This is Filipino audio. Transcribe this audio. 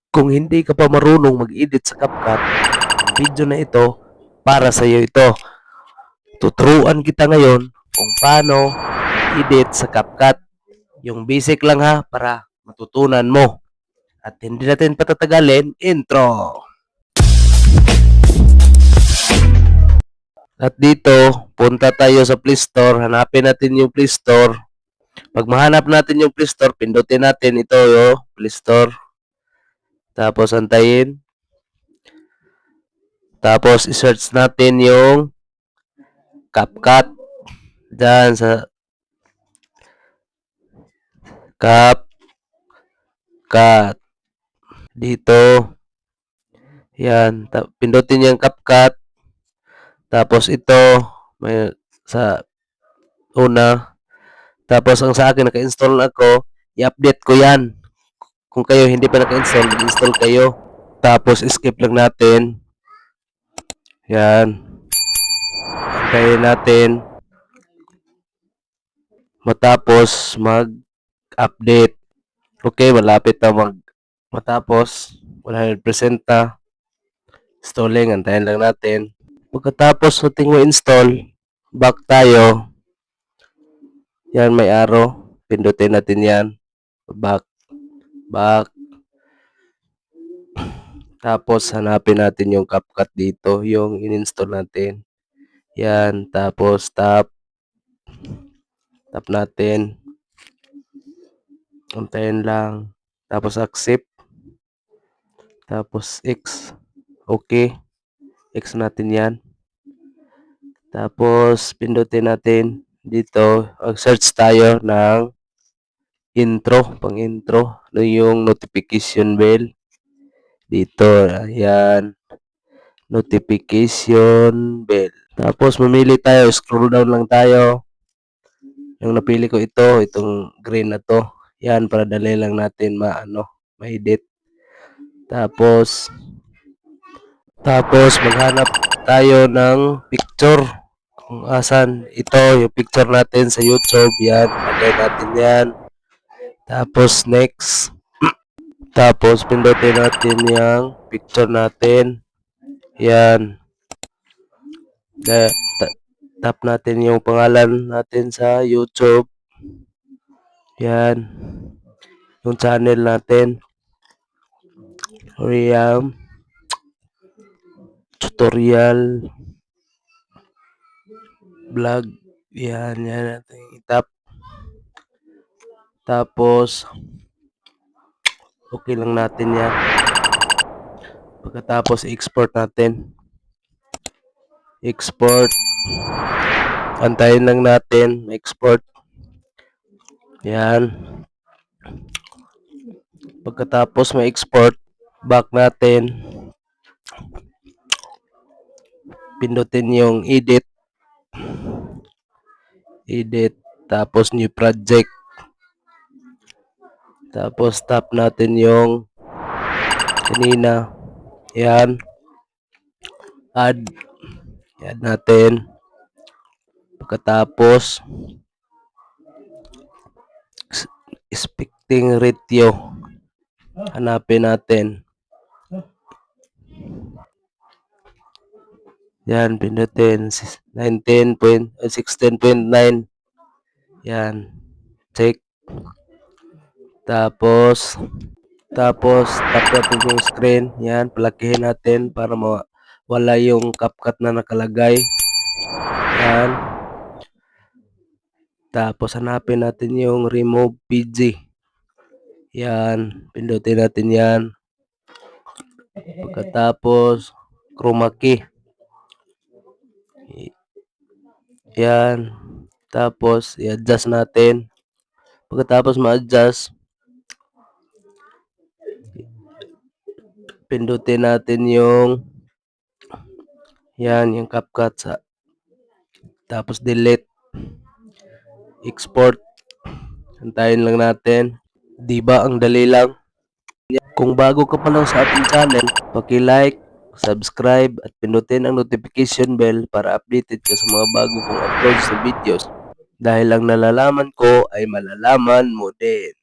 Kung hindi ka pa marunong mag-edit sa CapCut, ang video na ito para sa iyo ito. Tuturuan kita ngayon kung paano edit sa CapCut. Yung basic lang ha para matutunan mo. At hindi natin patatagalin, intro! At dito, punta tayo sa Play Store. Hanapin natin yung Play Store. Pag mahanap natin yung Play Store, pindutin natin ito yung Play Store. Tapos antayin. Tapos i-search natin yung CapCut. Diyan sa CapCut. Dito. Yan. Pindutin yung CapCut. Tapos ito. May sa una. Tapos ang sa akin, naka-install ako. I-update ko yan. Kung kayo hindi pa naka-install, mag-install kayo. Tapos skip lang natin. Yan. Antayin natin. Matapos mag-update. Okay, malapit na matapos. 100% na. Installing, antayin lang natin. Pagkatapos natin mo-install, back tayo. Yan, may arrow. Pindutin natin yan. Back. Tapos hanapin natin yung CapCut dito, yung in-install natin. Yan, tapos tap natin. Antayin lang. Tapos accept. Tapos X. Okay. X natin yan. Tapos pindutin natin dito. Search tayo ng intro, pang intro. Yung notification bell. Dito, ayan. Notification bell. Tapos mamili tayo, scroll down lang tayo. Yung napili ko itong green na to. Yan, para dali lang natin ma-edit. Tapos maghanap tayo ng picture. Kung asan ito, yung picture natin sa YouTube. Yan, lagay natin yan. Tapos next. Tapos pindutin natin yung picture natin. Yan. Tap natin yung pangalan natin sa YouTube. Yan. Yung channel natin. Riam Tutorial Vlog. Yan natin itap. Tapos okay lang natin yan. Pagkatapos export natin. Export. Antayin lang natin. Export. Yan. Pagkatapos ma-export, back natin. Pindutin yung edit. Edit. Tapos new project. Tapos tap natin yung kanina. Yan. Add. Add natin. Pagkatapos expecting ratio. Hanapin natin. Yan, pindutin 16.9. Yan. Check. Tapos tap natin yung screen. Yan, palakihin natin para wala yung CapCut na nakalagay. Yan. Tapos hanapin natin yung remove PG. Yan, pindutin natin yan. Pagkatapos chroma key. Yan. Tapos i-adjust natin. Pagkatapos ma-adjust, pindutin natin yung yung CapCut tapos delete. Export. Antayin lang natin. Diba ang dali lang? Kung bago ka pa lang sa ating channel, paki-like, subscribe at pindutin ang notification bell para updated ka sa mga bago kong uploads na videos. Dahil ang nalalaman ko ay malalaman mo din.